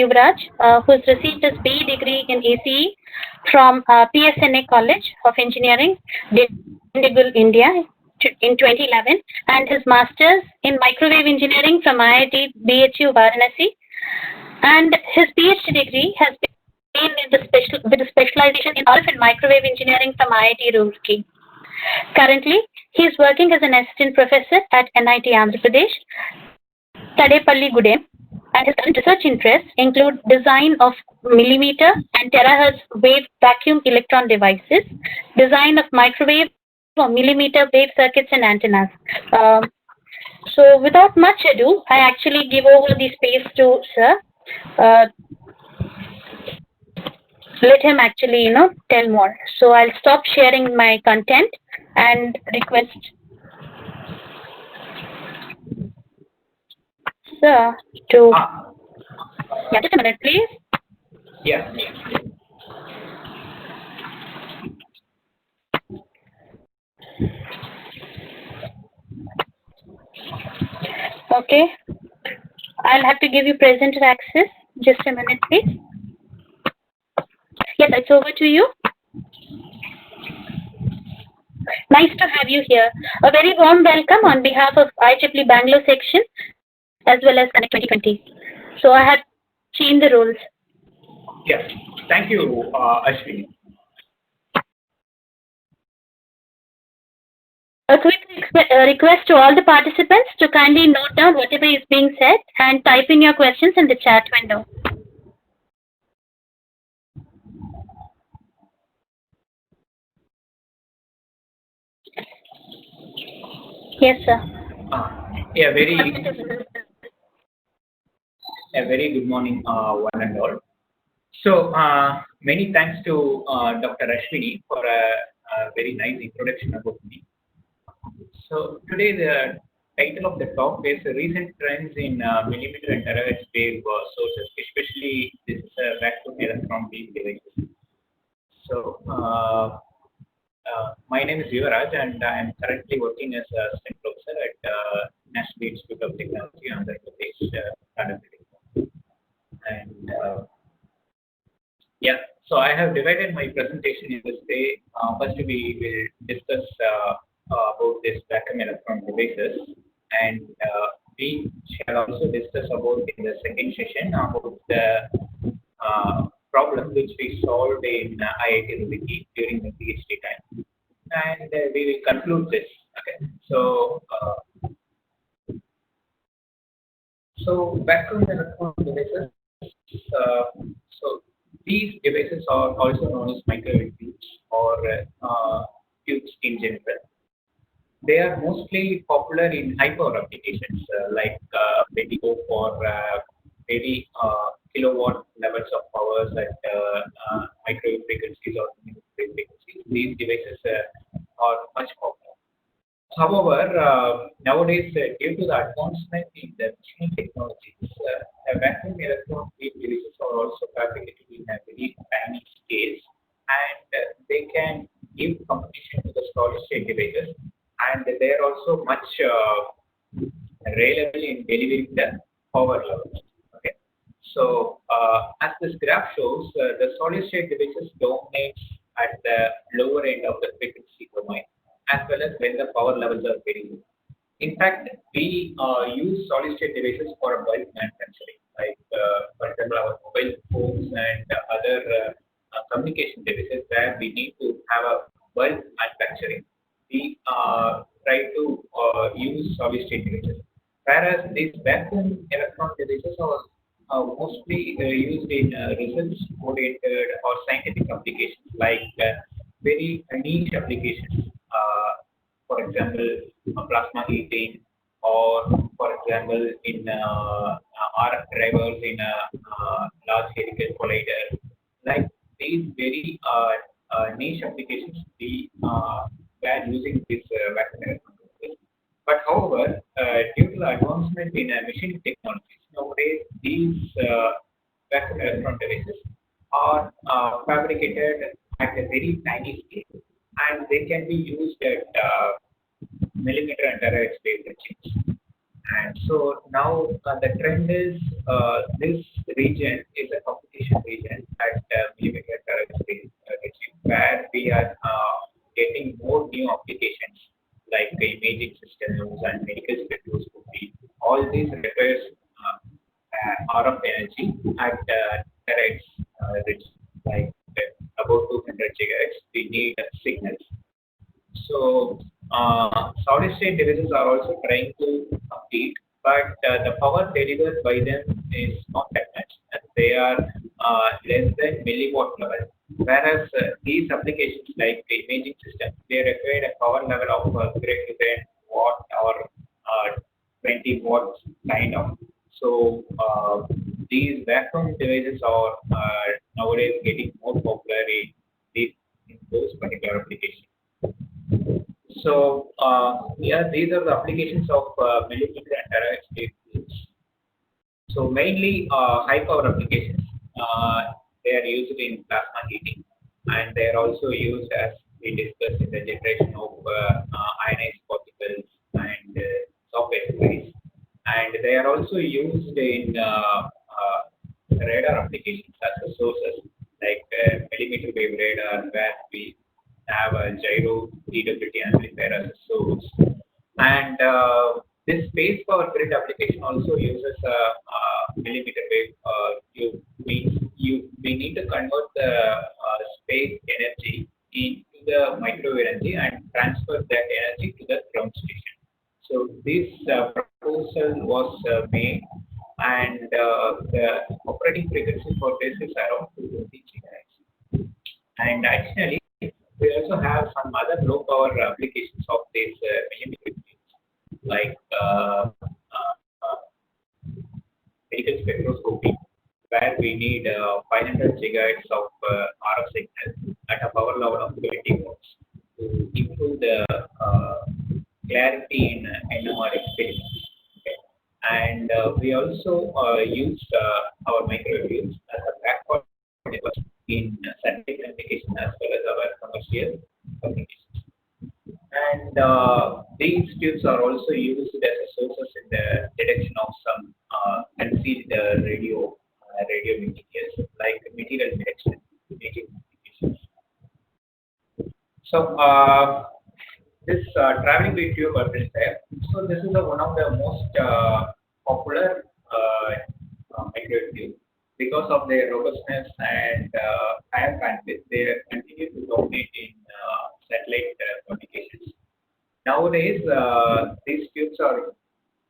Yuvaraj, who's received his BE degree in ACE from PSNA College of Engineering, Dindigul, India, in 2011, and his master's in microwave engineering from IIT BHU Varanasi, and his PhD degree has been with a specialization in RF and microwave engineering from IIT Roorkee. Currently, he is working as an assistant professor at NIT Andhra Pradesh, Tadepalli Gudem, and his current research interests include design of millimeter and terahertz wave vacuum electron devices, design of microwave or millimeter wave circuits and antennas. So without much ado, I actually give over the space to Sir. Let him actually, tell more. So I'll stop sharing my content and request Sir to. Yeah, just a minute, please. Yeah. Okay. I'll have to give you presenter access. Just a minute, please. Yes, it's over to you. Nice to have you here. A very warm welcome on behalf of IEEE Bangalore section as well as Connect 2020. So I have changed the roles. Yes, thank you, Ashwini. A quick request to all the participants to kindly note down whatever is being said and type in your questions in the chat window. Yes, sir. Yeah, very good morning, one and all. So, many thanks to Dr. Ashwini for a very nice introduction about me. So, today the title of the talk is recent trends in millimeter and terahertz wave sources, especially this vacuum electron beam devices. So, my name is Yuvaraj, and I am currently working as a assistant professor at National Institute of Technology, Andhra Pradesh. And yeah, so I have divided my presentation in this way. First, we will discuss about this vacuum electron devices, and we shall also discuss about in the second session about the problem which we solved in IIT Roorkee during the PhD time, and we will conclude this. Okay, so vacuum electron devices. So these devices are also known as microwave tubes or tubes in general. They are mostly popular in high power applications like when we go for very kilowatt levels of powers at microwave frequencies or millimeter frequencies. These devices are much popular. However, nowadays, due to the advancement in the machining technologies, vacuum electron beam devices are also fabricated in a very tiny scales, and they can give competition to the solid state devices, and they are also much reliable in delivering the power levels. Okay, so as this graph shows, the solid state devices dominate at the lower end of the frequency domain, as well as when the power levels are very low. In fact, we use solid state devices for bulk manufacturing, like for example, our mobile phones and other communication devices where we need to have a bulk manufacturing. We try to use solid state devices, whereas these vacuum electron devices are mostly used in research-oriented or scientific applications, like very niche applications. For example, plasma heating, or for example, in RF drivers in a large helical collider. Like these very niche applications, we were using this vacuum electron devices. But however, due to the advancement in machining technologies, nowadays these vacuum electron devices are fabricated at a very tiny scale, and they can be used at millimeter and terahertz wave ranges. And so now the trend is this region application region at millimeter terrestrial region, where we are getting more new applications like the imaging systems and medical spectroscopy. All these requires RF energy at terahertz region, like about 200 gigahertz. We need signals. So solid state devices are also trying to compete, but the power delivered by them is not that much. And they are less than milliwatt level. Whereas these applications like the imaging system, they require a power level of greater than watt or 20 watts kind of. So these vacuum devices are nowadays getting more popular in those particular applications. So yeah, these are the applications of millimeter and terahertz waves. So mainly high power applications. They are used in plasma heating, and they are also used, as we discussed, in the generation of ionized particles and software devices. And they are also used in radar applications as a sources, like millimeter wave radar, where we have a gyro DWT amplifier as a source. And this space power grid application also uses a millimeter wave. We need to convert the space energy into the microwave energy and transfer that energy to the ground station. So this proposal was made, and the operating frequency for this is around 220 GHz. And additionally, we also have some other low power applications of this millimeter waves, like medical spectroscopy, where we need 500 gigahertz of RF signal at a power level of 20 watts to improve the clarity in NMR experiments. Okay. And we also use our microwave waves as a backward network in satellite communication as well as our commercial communications. And these tubes are also used as a sources in the detection of some concealed radio materials, like material detection, imaging applications. So this traveling wave tube amplifier. So this is one of the most popular microwave tubes. Because of their robustness and higher bandwidth, they continue to dominate in satellite communications. Nowadays, these tubes are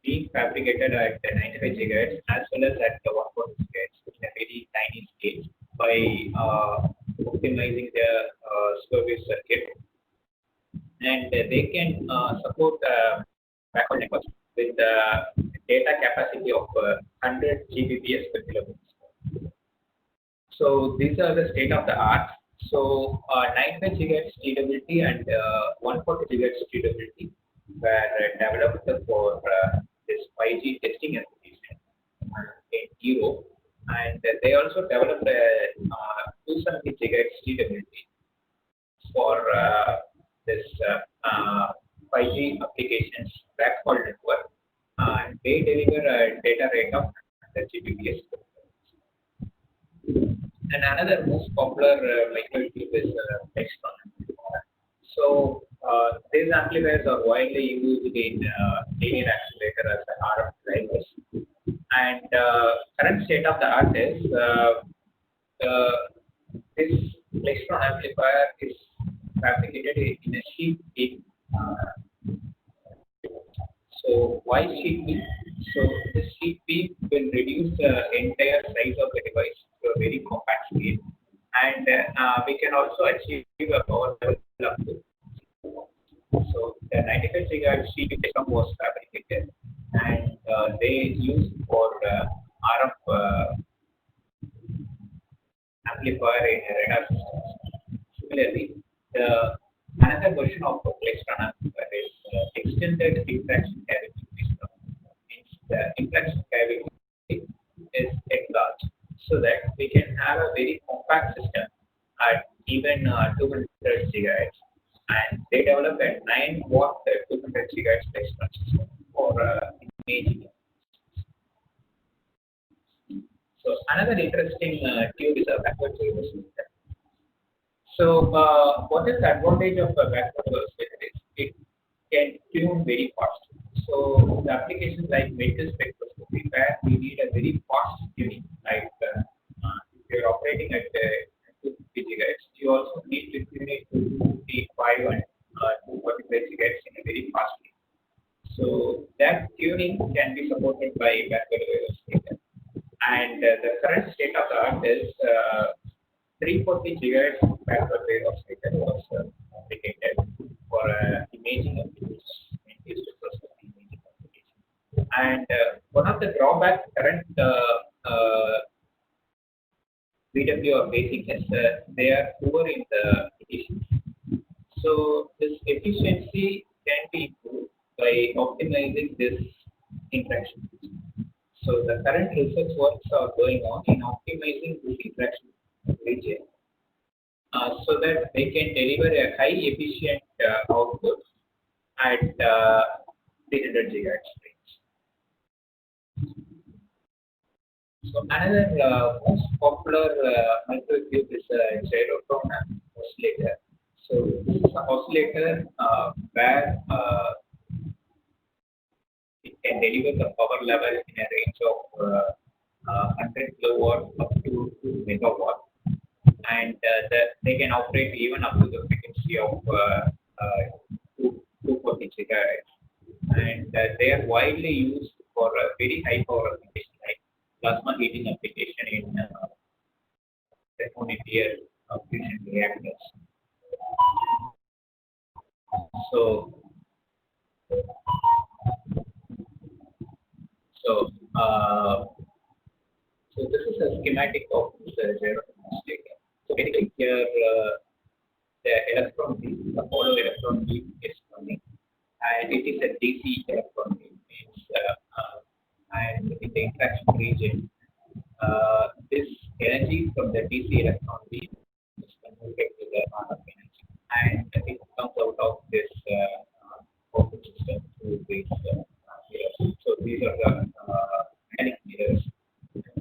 being fabricated at 95 gigahertz as well as at 140 gigahertz in a very tiny scale by optimizing the service circuit, and they can support backward networks with data capacity of 100 Gbps per kilometer. So these are the state of the art. So 95 gigahertz TWT and 140 gigahertz TWT were developed for this 5G testing application in Europe, and they also developed 270 gigahertz TWT for this 5G applications backhaul network, and they deliver a data rate of 100 Gbps. And another most popular microwave tube is Klystron Amplifier. So these amplifiers are widely used in linear accelerator as RF drivers. And current state of the art is this Klystron amplifier is fabricated in a sheet beam. So why sheet beam? So the sheet beam will reduce the entire size of the device to a very compact scale, and we can also achieve a power level up to. So the 95 gigahertz sheet beam was fabricated, and they used for RF amplifier in radar systems. Similarly, another version of Klystron amplifier is extended diffraction cavity Klystron. Means the diffraction cavity is large, so that we can have a very compact system at even 200 gigahertz. And they developed a 9 watt 200 gigahertz Klystron system for imaging. So another interesting tube is a backward oscillator. So what is the advantage of a backward oscillator? It can tune very fast. So the applications like medical spectroscopy where we need a very fast tuning, like if you're operating at 250 gigahertz, you also need to tune it to 255 and 245 gigahertz in a very fast way. So that tuning can be supported by backward oscillator. And the current state of the art is 340 gigahertz backward wave oscillator was fabricated for imaging applications, used to process imaging applications. And one of the drawbacks current VW are facing is they are poor in the efficiency. So this efficiency can be improved by optimizing this interaction. So the current research works are going on in optimizing this interaction region so that they can deliver a high efficient output at 300 gigahertz range. So another most popular microwave is a Gyrotron Oscillator. So this is an oscillator where it can deliver the power level in a range of 100 kilowatt up to 2 megawatt, and they can operate even up to the frequency of 240 gigahertz, and they are widely used for a very high power application like plasma heating application in thermonuclear fusion reactors. So so this is a schematic of the Gyrotron Oscillator. So basically here the electron beam, the hollow electron beam is coming, and it is a DC electron beam. And in the interaction region, this energy from the DC electron beam is converted to the RF energy, and it comes out of this output system through these mirrors. So these are the magnetic mirrors.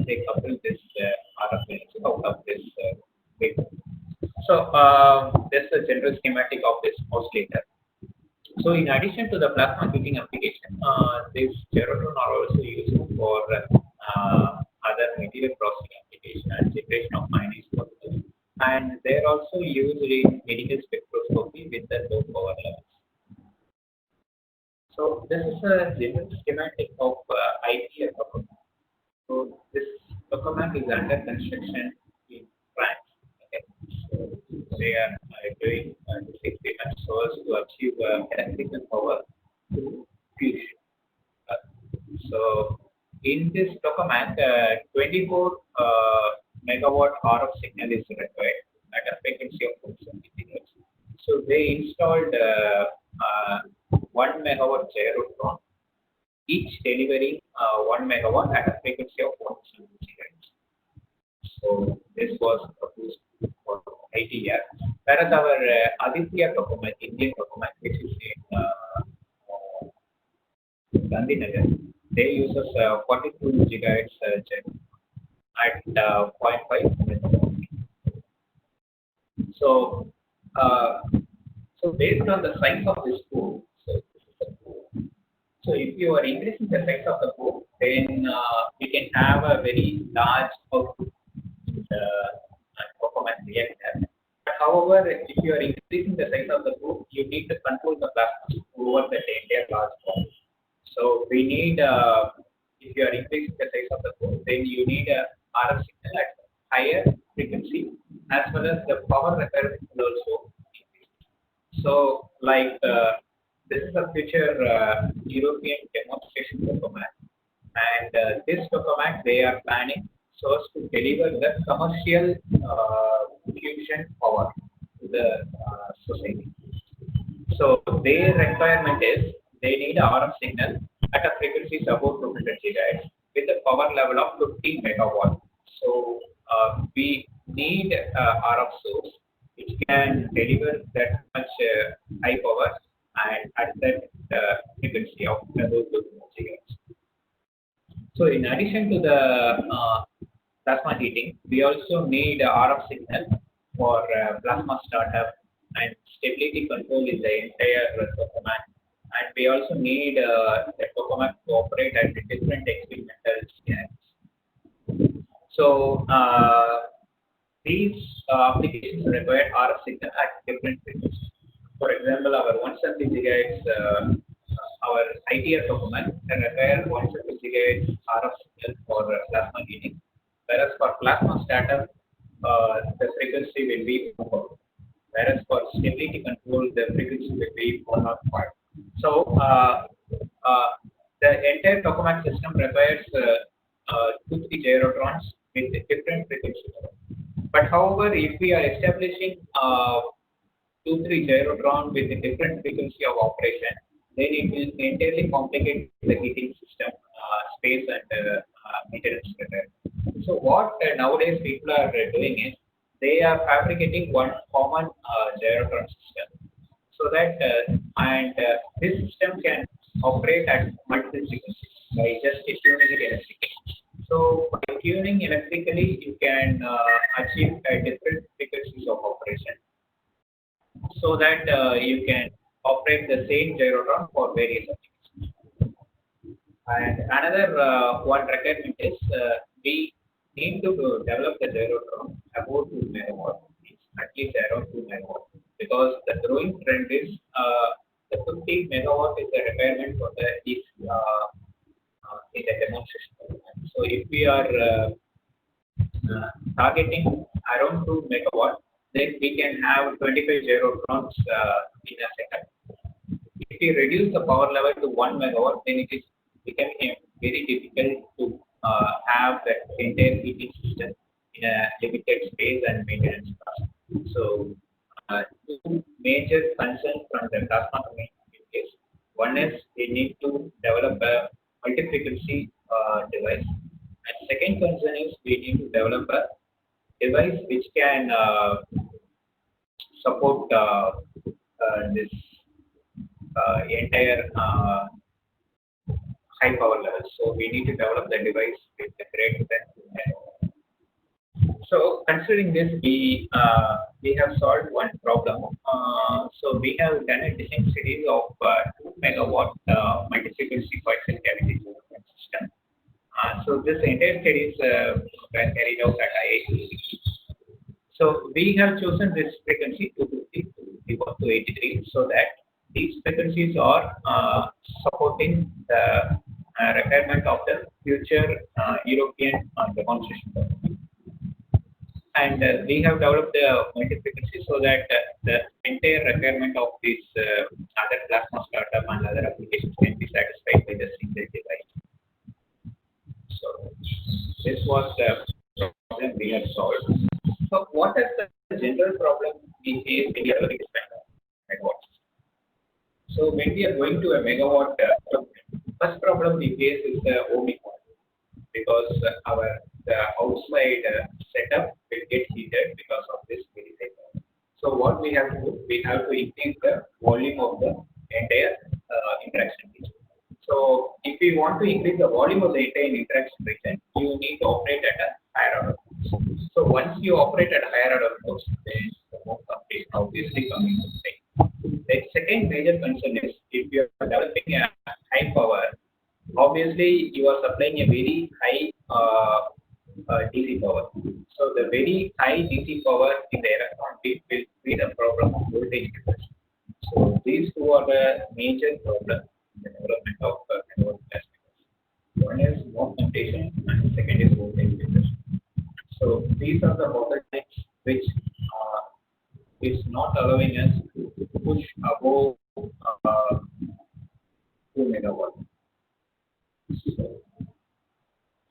They couple this RF energy out of this waveform. So this is a general schematic of this oscillator. So in addition to the plasma heating application, these Gyrotrons are also used for other material processing application and generation of ionized particles, and they are also used in medical spectroscopy with the low power levels. So this is a general schematic of IEEE Tokamak. So this Tokamak is under construction in France. Okay. So they are doing this experiment so as to achieve electrical power through fusion. So in this Tokamak, 24 megawatt RF signal is required at a frequency of 470 gigahertz. So they installed 1 megawatt Gyrotron, each delivering 1 megawatt at a frequency of 470 gigahertz. So this was proposed for IEEE. Whereas our Aditya Tokamak, Indian Tokamak, which is in Gandhinagar, they use 42 gigahertz at 0.5 megawatt. So based on the size of this pool, so if you are increasing the size of the pool, then we can have a very large output in the Tokamak reactor. But however, if you are increasing the size of the pool, you need to control the plasma over the entire large pool. So we need, if you are increasing the size of the pool, then you need a RF signal at higher frequency, as well as the power requirement will also increase. So like this is a future European demonstration Tokamak, and this Tokamak they are planning so as to deliver the commercial fusion power to the society. So their requirement is they need a RF signal at a frequency above 200 gigahertz with a power level of 50 megawatt. So we need a RF source which can deliver that much high power and at that frequency of above 200 gigahertz. So in addition to the plasma heating. We also need RF signal for plasma startup and stability control in the entire tokamak. And we also need the tokamak to operate at different experimental scenarios. So these applications require RF signal at different frequencies. For example, our 170 GHz, our ITR tokamak require 170 GHz RF signal for plasma heating, whereas for plasma startup, the frequency will be 4. Whereas for stability control, the frequency will be 105. So the entire tokamak system requires 2-3 gyrotrons with different frequencies. But however, if we are establishing 2-3 gyrotron with a different frequency of operation, then it will entirely complicate the heating system, space and maintenance required. So what nowadays people are doing is they are fabricating one common gyrotron system, so that this system can operate at multiple frequencies by just tuning it electrically. So by tuning electrically, you can achieve different frequencies of operation, so that you can operate the same gyrotron for various applications. And another one requirement is we need to develop the gyrotron about 2 megawatt, at least around 2 megawatt, because the growing trend is the 50 megawatt is the requirement for the in the demonstration. So if we are targeting around 2 megawatt, then we can have 25 gyrotrons in a second. If we reduce the power level to 1 megawatt, then it is becoming very difficult to have that entire heating system in a limited space and maintenance cost. So two major concerns from the plasma community is, one is we need to develop a multi-frequency device, and second concern is we need to develop a device which can support this entire high power levels. So we need to develop the device with the greater than 10. So considering this, we have solved one problem. So we have done a design series of 2 megawatt multi-frequency coaxial cavity system. So this entire series was carried out at IEEE. So we have chosen this frequency 250 to 83, so that these frequencies are supporting the requirement of the future European demonstration. And we have developed the multi-frequency so that the entire requirement of this other plasma startup and other applications can be satisfied by the single device. So this was the problem we have solved. So what is the general problem we face when we are developing megawatts? So when we are going to a megawatt, first problem we face is the ohmic one, because the outside setup will get heated because of this very cycle. So what we have to do, we have to increase the volume of the entire interaction region. So if we want to increase the volume of the entire interaction region, you need to operate at a higher order. So once you operate at a higher order force, then the mode completion obviously coming to play. The second major concern is, if you are developing a high power, obviously you are supplying a very high DC power. So the very high DC power in the electron field will be the problem of voltage difference. So these two are the major problems in the development of megawatt plasma. One is mode computation and the second is voltage difference. So these are the bottlenecks which is not allowing us to push above 2 megawatt. So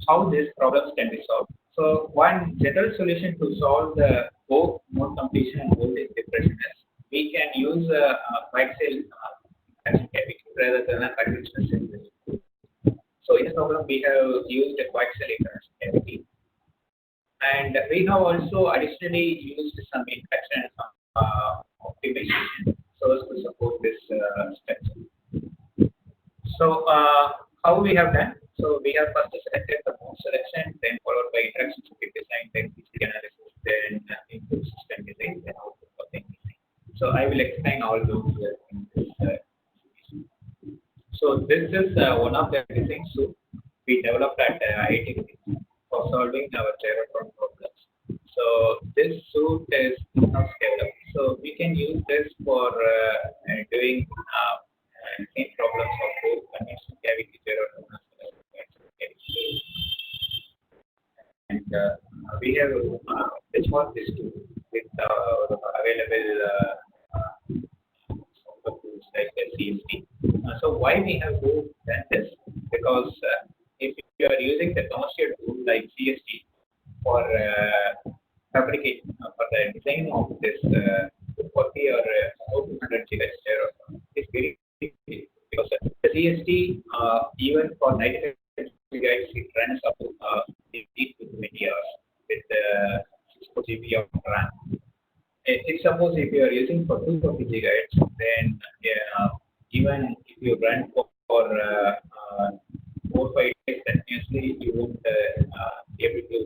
how these problems can be solved? So one general solution to solve the both mode completion and voltage depression is we can use a coaxial cavity rather than a conventional synthesis. So in this problem we have used a coaxial interaction cavity, and we have also additionally used some interaction and some optimization so as to support this structure. So how we have done? So we have first selected the mode selection, then followed by interaction circuit design, then feasibility analysis, then input system design, then output of the design. So I will explain all those here in this. So this is one of the designs we developed at IIT for solving our Gyrotron problems. So this suit is in-house developed. So we can use this for doing same problems of both conventional cavity Gyrotron as well as cavity. And we have benchmarked this tool with available tools like CST. So why we have done this? Because if you are using the commercial tool like CST for fabrication for the design of this 240 or 200 GHz Gyrotron, it's very difficult because the CST even for 95 GHz it runs up to 18 to 20 hours with 64 GB of RAM. If suppose if you are using for 240 GHz, then even if you run for 4-5 days continuously, you won't be able to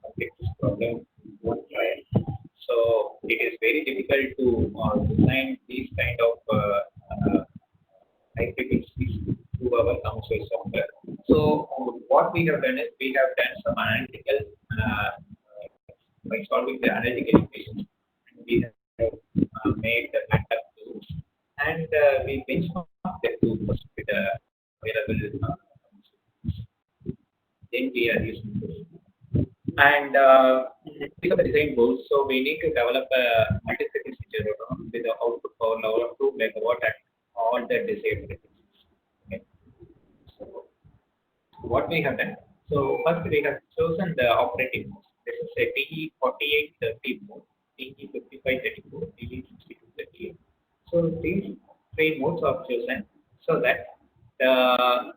complete this problem in one trial. So it is very difficult to design these kind of high frequencies to our commercial software. So what we have done is we have done some analytical by solving the analytical equations. We have made the backup tools and we benchmark the tools with the available then we are using this. And these are the design goals. So we need to develop a multi-frequency Gyrotron with the output power level of 2 megawatt at all the desired frequencies. Okay. So what we have done. So first we have chosen the operating mode. This is a TE4830 mode, TE5534, TE6238. So these three modes are chosen so that the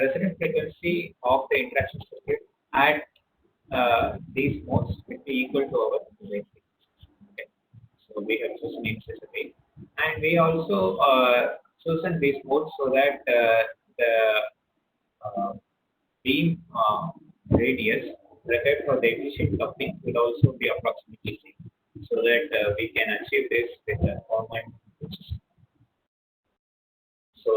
resonant frequency of the interaction circuit at these modes will be equal to our design frequencies. Okay. So we have chosen it specifically, and we also chosen these modes so that the beam radius required for the efficient coupling will also be approximately same, so that we can achieve this with the Harmonic system. So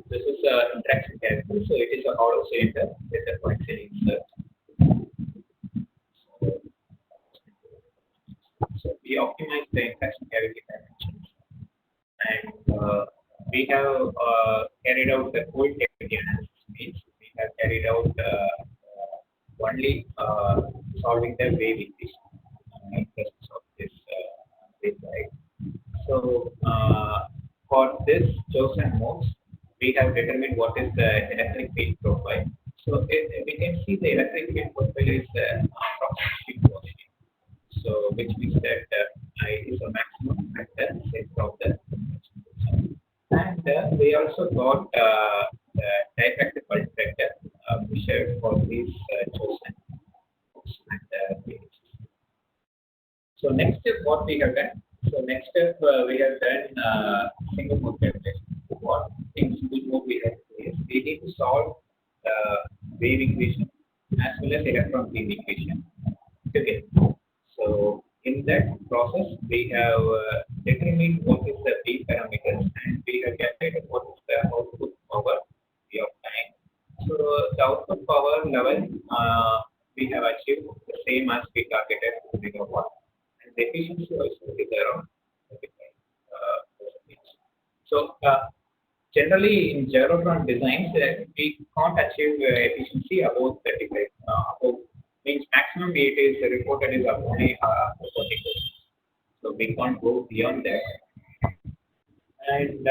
this is an interaction character. So it is a hollow cylinder with a coaxial insert. So we optimize the interaction cavity dimensions, and we have carried out the whole cavity analysis. Means we have carried out only solving the wave equation in presence of this waveguide. So for this chosen modes, we have determined what is the electric field profile. So we can see the electric field profile is approximately positive. So which means that it is a maximum at the center of the and we also got the dielectric pulse vector measured for these chosen modes and so next step what we have done. So next step we have done single mode calculation. What in single mode we have to do is we need to solve the wave equation as well as electron field equation together. So in that process we have determined what is the B parameters and we have calculated what is the output power V of time. So the output power level we have achieved the same as we targeted 2 megawatt. The efficiency also is around 35%. So generally in Gyrotron designs, we can't achieve efficiency above 35. Above means maximum it is reported is only 40%. So we can't go beyond that. And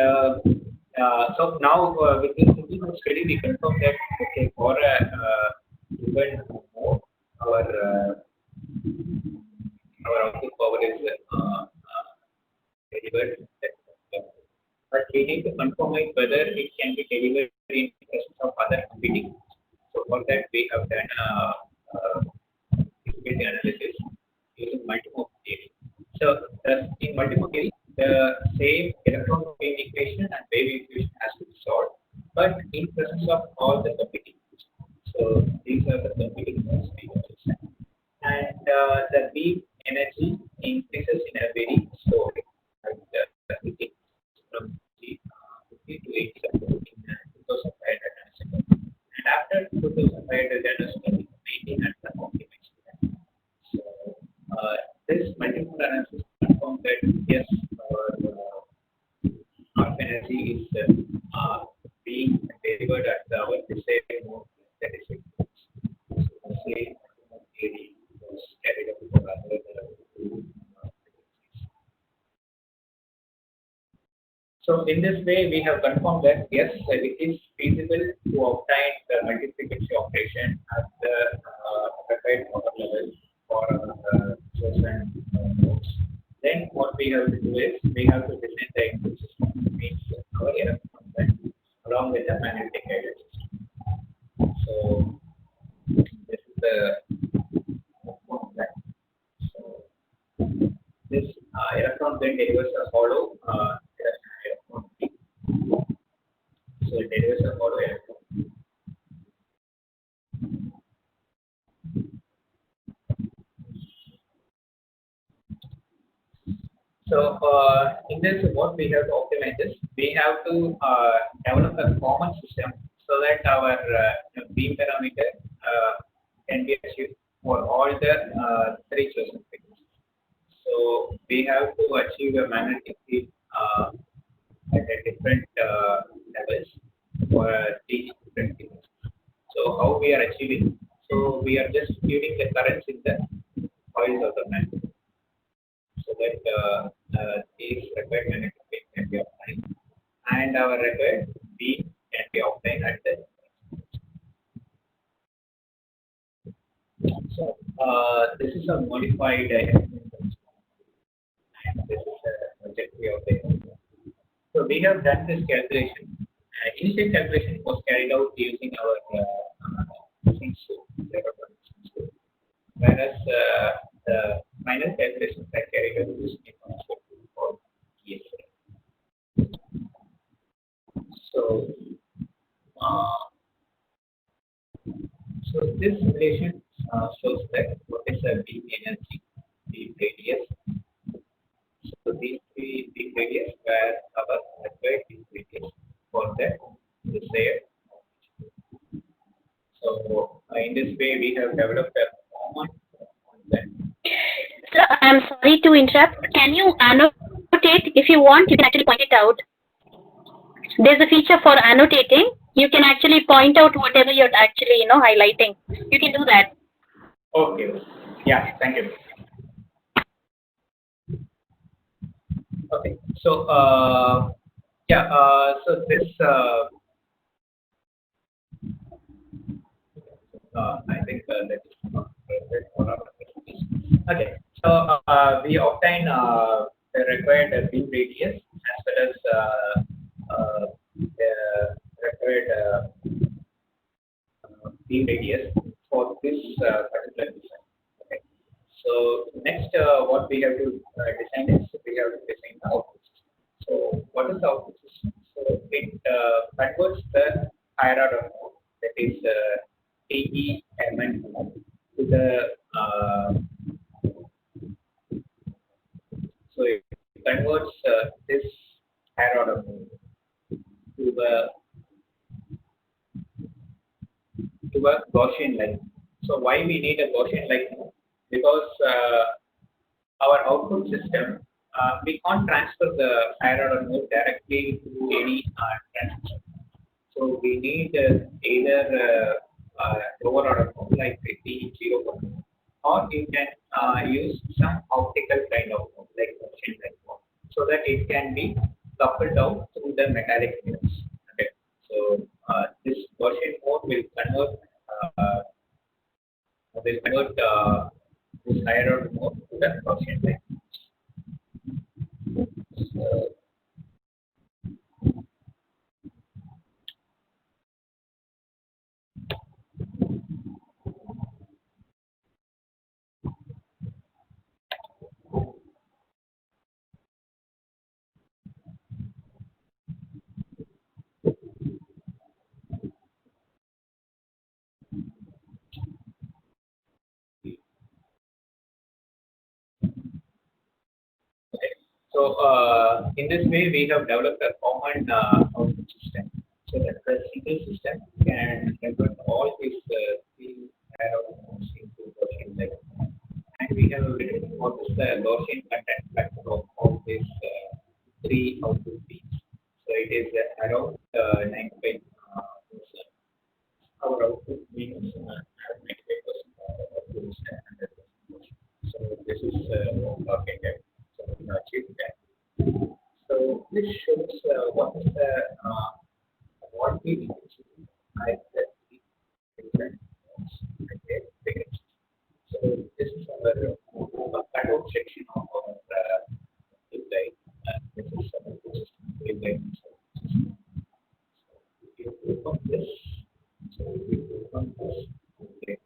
so now with this simple study, we confirm that okay, for even more our output power is delivered, but we need to confirm it whether it can be delivered in presence of other competing. So for that we have done feasibility analysis using multi-mode theory. So in multi-mode theory, the same electron wave equation and wave equation has to be solved, but in presence of all the competing. the beam energy increases in a very slow rate. It takes from 50 to 87 in 2500 nanoseconds. And after 2500 nanoseconds, it maintains at the optimized level. So this multi-mode analysis confirms that yes, our energy is being delivered at our desired mode, that is it. So say theory was carried out for other So in this way, we have confirmed that yes, it is feasible to obtain the multi-frequency operation at the required power level for chosen nodes. Then what we have to do is we have to design the input system between our electron gun along with the magnetic guided system. So this is the plan. So this electron gun delivers a hollow electron beam. So it delivers a hollow electron. So in this, what we have to optimize is we have to develop a common system so that our beam parameter can be achieved for all the three chosen frequencies. So we have to achieve a magnetic field at a different levels for each different frequencies. So how we are achieving? So we are just feeding the currents in the coils of the magnet, so that these required magnetic field can be obtained, and our required beam can be obtained at the. So this is a modified and this is a trajectory of the. So we have done this calculation. Initial calculation was carried out using our machine scope, whereas the final calculations are carried out using a scope called ESA. So, so this relation shows that what is a beam energy, beam radius. So these three beam radius were our required beam radius for the desired. So in this way, we have developed a common concept. So I'm sorry to interrupt. Can you annotate? If you want, you can actually point it out. There's a feature for annotating. You can actually point out whatever you're actually, highlighting. You can do that. Okay. Yeah. Thank you. Okay. So yeah. So this. I think that is not perfect for our presentation. Okay. So we obtain the required beam radius as well as the required beam radius for this particular design. Okay. So next, what we have to design is we have to design the output system. So what is the output system? So it converts the higher order mode, that is AEMN mode, to the so it converts this higher order mode to a Gaussian-like. So why we need a Gaussian-like mode? Because our output system, we can't transfer the higher order mode directly to any transmission. So we need either lower order mode like T0, or you can use some optical kind of mode like Gaussian-like mode, so that it can be coupled out through the metallic fields. Okay. So this Gaussian mode will convert this higher order mode to the Gaussian line. So, In this way, we have developed a common output system, so that the single system can convert all these three arrows into Gaussian level. And we have written what is the Gaussian content factor of all these three output beams. So it is around 95%. Our output means 95% output is 100%. So this is what we get. So we achieve that. So this shows what is the what we need to do at the different nodes. So this is our cutout section of our waveguide. This is our waveguide. If you open this, so we open this. Okay.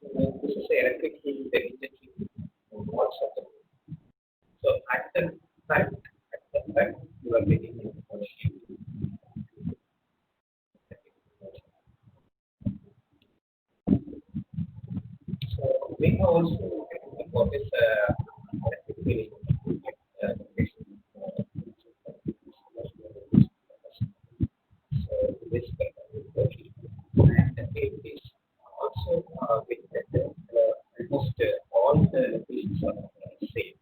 So this is the electric field, the engine what's up. So at the back, you are getting information. So we have also what is electric field. So this and it is also with almost all the fields are same.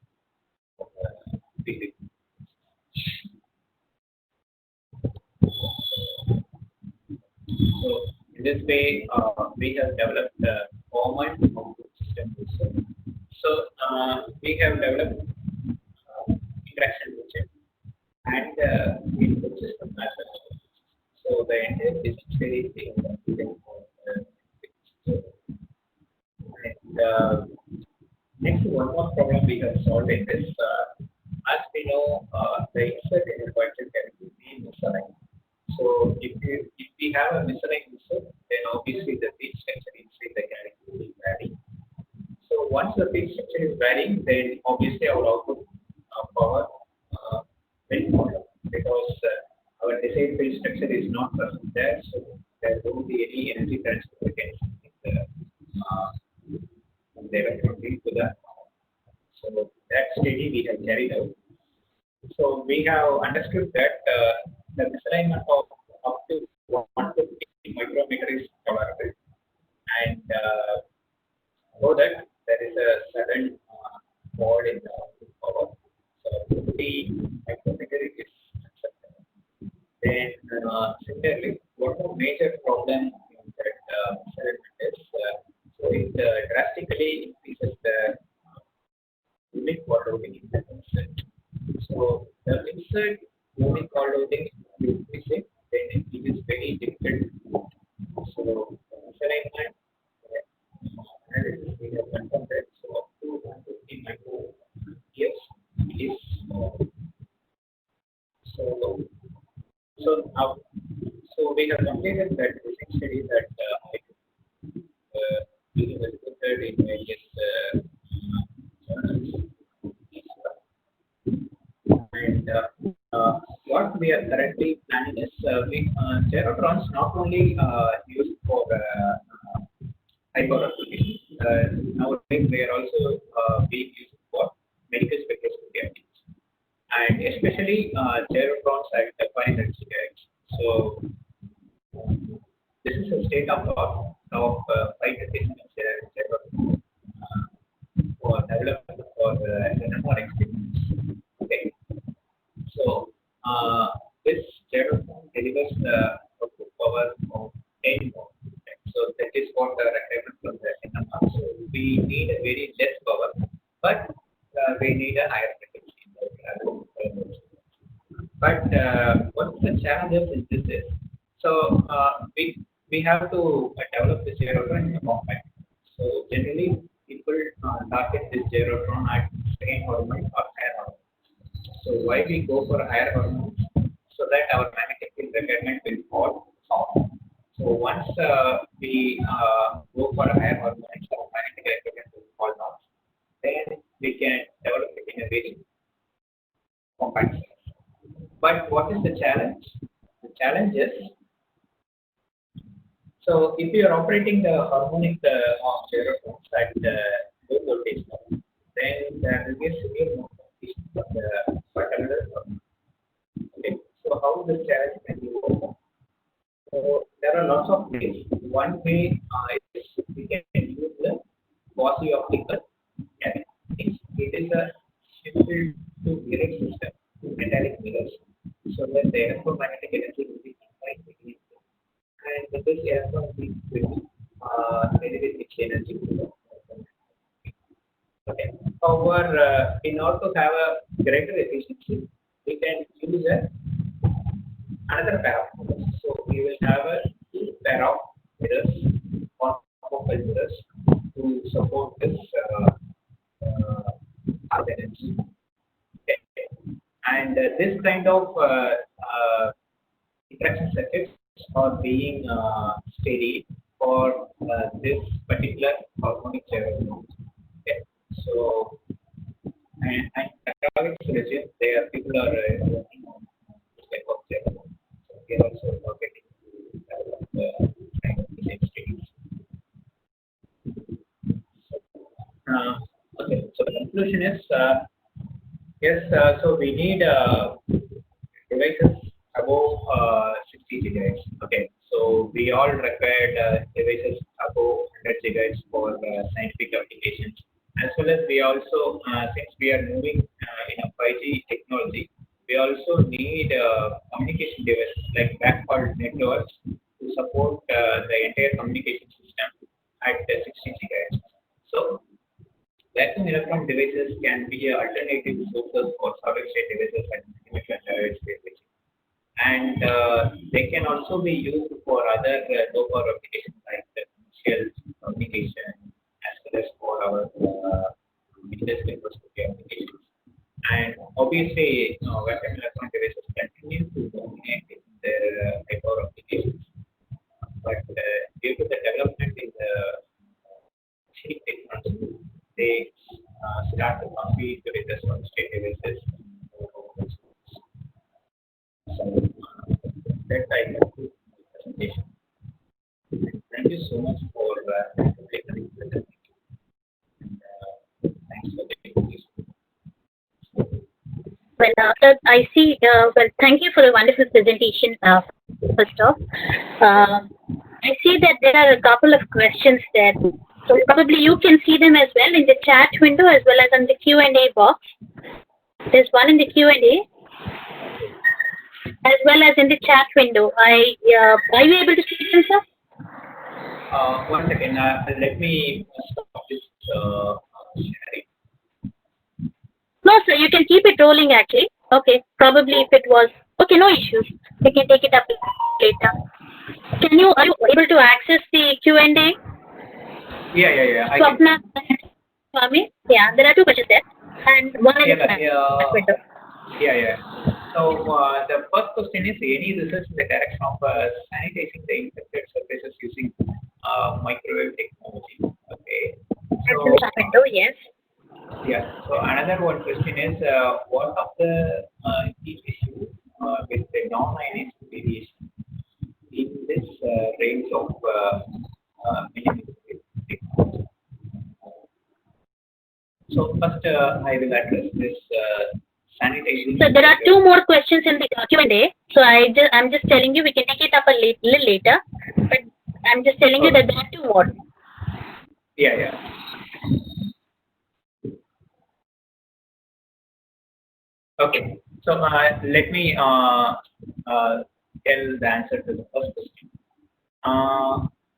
So in this way, we have developed a common output system. So we have developed interaction region and input system as well. So the entire display thing and next one more problem we have solved in this. As we know, the insert in a budget can be misaligned. So if we have a misaligned insert, then obviously the feed structure inside the carrier will be varying. So once the feed structure is varying, then obviously our output power will fall because our desired feed structure is not present there. So there won't be any energy transfer mechanism in the electron field to the. So that study we have carried out. So we have understood that the misalignment of up to 150 micrometer is tolerable, and so that there is a sudden fall in the output power. So 50 micrometer is acceptable. Then similarly, one more major problem in that misalignment is so it drastically increases the unit for loading in the insert. So the insert unit for loading is increasing, then it is very difficult. So misalignment analysis we have confirmed that so up to 150 micro years is so we have completed that recent study that we have reported in various journals. And what we are currently planning is Gyrotrons not only used for high power applications. Nowadays they are also being used for medical spectroscopy applications, and especially Gyrotrons at 500 GHz. So this is a state of art of 500 Gyrotrons for development for NMR experiments. Okay. So this Gyrotron delivers the output power of 10 volt. So that is what the requirement from the NMR. So we need a very less power, but we need a higher frequency. But what's the challenges in this is, so we have to develop this Gyrotron in a compact. So generally people target this Gyrotron at second hormone or higher hormone. So why we go for higher hormones? So that our magnetic field requirement will fall off. So once we go for a higher hormone, our magnetic requirement will fall off. Then we can develop it in a very compact size. But what is the challenge? The challenge is, so if you are operating the harmonic Gyrotrons at low voltage level, then there will be a ways. One way is we can use the quasi-optical mechanics. It is a simple to mirror system to metallic mirrors, so that the electromagnetic energy will be combined between them, and this electron will derive its energy. Okay. However, in order to have a greater efficiency, we can use another pair of mirrors. So we will have a two pair of mirrors, confocal mirrors, to support this ordinance. Okay. And this kind of interaction circuits are being studied for this particular harmonic gyrotrons. Okay. So, and electronics region, there people are working on this type of gyrotrons. So we are also working to develop kind of the same studies. Okay, so the conclusion is yes, so we need devices above 60 gigahertz. Okay, so we all required devices above 100 gigahertz for scientific applications, as well as we also, since we are moving in a 5G technology, we also need communication devices like backhaul networks to support the entire communication system at 60 gigahertz. So vacuum electron devices can be alternative sources for solid-state devices at millimeter gigahertz frequency, and they can also be used for other low-power applications like commercial communication, as well as for our industrial spectroscopy applications. And obviously, vacuum electron devices continue to dominate in their high-power applications, but due to the development in the cheap technology, they start to compete with the solid-state devices. So that I conclude my presentation. Thank you so much for taking the presentation. Thanks for taking this. Well, I see. Well, thank you for the wonderful presentation. First off, I see that there are a couple of questions there. So probably you can see them as well in the chat window as well as on the Q&A box. There's one in the Q&A as well as in the chat window. Are you able to see them, sir? One second. Let me stop this sharing. No, sir. You can keep it rolling actually. Okay. Probably if it was okay, no issues. We can take it up later. Are you able to access the Q&A? Yeah. Swapna, Swami? Yeah, there are two questions there. And one is Yeah. So the first question is, any research in the direction of sanitizing the infected surfaces using microwave technology? Okay. So, yes. Yeah. So another one question is, what of the key issues with the non-ionized radiation in this range of millimeter technology? So first, I will address this sanitizing. So there are two more questions in the Q&A. So I'm just telling you we can take it up a little later, but I'm just telling you that there are two more. Yeah. Okay. So let me tell the answer to the first question.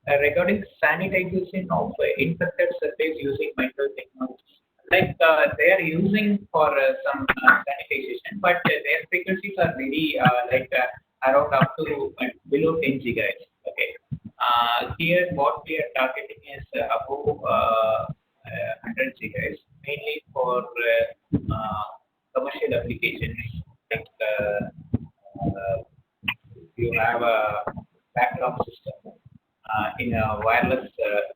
Regarding sanitization of infected surface using microwave technology, like they are using for some sanitization, but their frequencies are very around up to below 10 gigahertz. Okay. Here what we are targeting is above 100 gigahertz, mainly for commercial applications, like you have a backup system in a wireless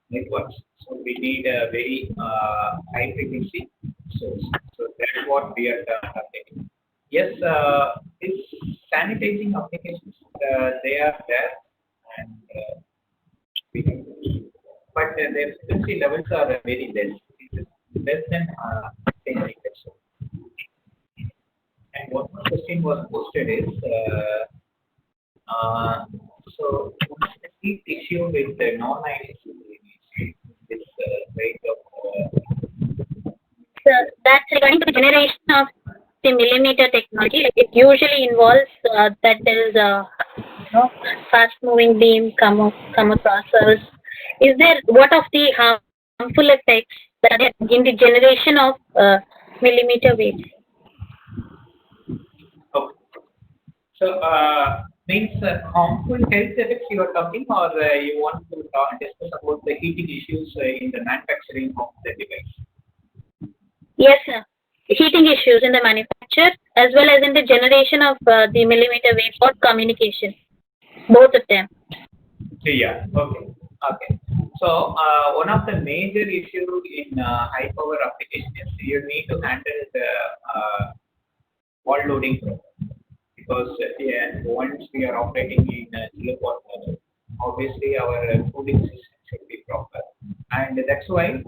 networks. So we need a very high frequency source. So that is what we are targeting. Yes, it's sanitizing applications. They are there, and but their frequency levels are very less. It is less than 10 gigahertz. And one more question was posted is, so heat issue with the non-ionizing this rate of. So that's regarding to the generation of the millimeter technology. Like it usually involves that there is a fast-moving beam come across us. Is there what of the harmful effects that are in the generation of millimeter waves? Okay. So means harmful health effects you are talking, or you want to discuss about the heating issues in the manufacturing of the device? Yes, sir. Heating issues in the manufacture as well as in the generation of the millimeter waves or communication. Both of them. Yeah. Okay. Okay. So one of the major issues in high power application is you need to handle the wall loading problem. Because once we are operating in kilowatt level, obviously our cooling system should be proper, and that's why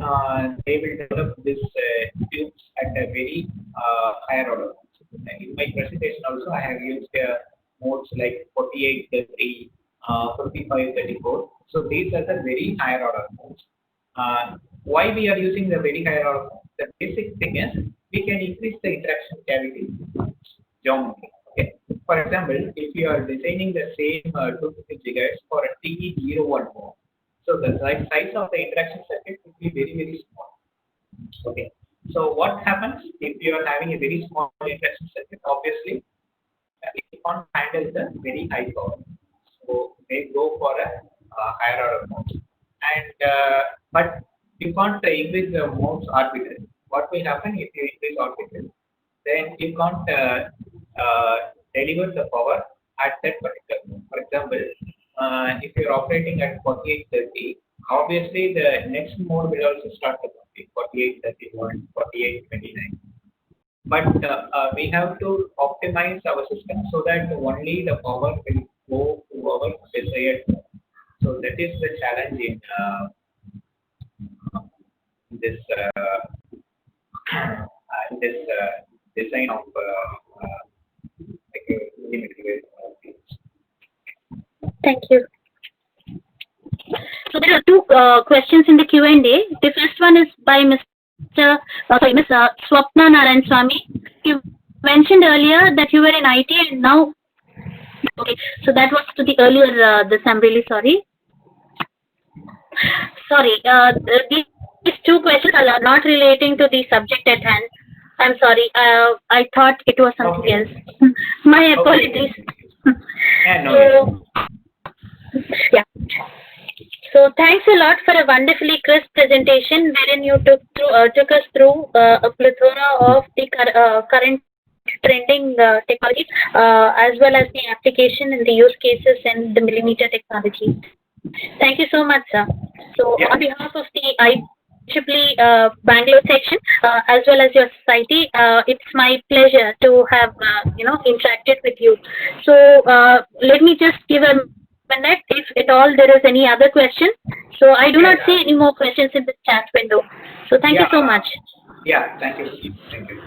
they will develop this tubes at a very higher order. In my presentation also, I have used modes like 4830, 5534. So these are the very higher order modes. Why we are using the very higher order modes? The basic thing is we can increase the interaction cavity geometry. Okay. For example, if you are designing the same 250 gigahertz for a TE01 mode, so the size of the interaction circuit would be very, very small. Okay. So what happens if you are having a very small interaction circuit? Obviously, it can't handle the very high power. So they go for a higher order mode. And but you can't increase the modes arbitrarily. What will happen if you increase arbitrarily? Then you can't deliver the power at that particular mode. For example, if you're operating at 4830, obviously the next mode will also start to be 4831, 4829. But we have to optimize our system so that only the power will go to our desired mode. So that is the challenge in this design of millimeter wave. Thank you. So there are two questions in the Q&A. The first one is by Ms. Swapna Narayan Swami. You mentioned earlier that you were in IT and now. Okay, so that was to the earlier. This I'm really sorry. Sorry, these two questions are not relating to the subject at hand. I'm sorry. I thought it was something else. My apologies. Yeah, no. Yeah. So thanks a lot for a wonderfully crisp presentation, wherein you took us through a plethora of the current trending technology, as well as the application and the use cases and the millimeter technology. Thank you so much, sir. So on behalf of the IEEE Bangalore section, as well as your society, it's my pleasure to have interacted with you. So let me just give a minute if at all there is any other question. So I do not see any more questions in the chat window. So thank you so much. Yeah, thank you. Thank you.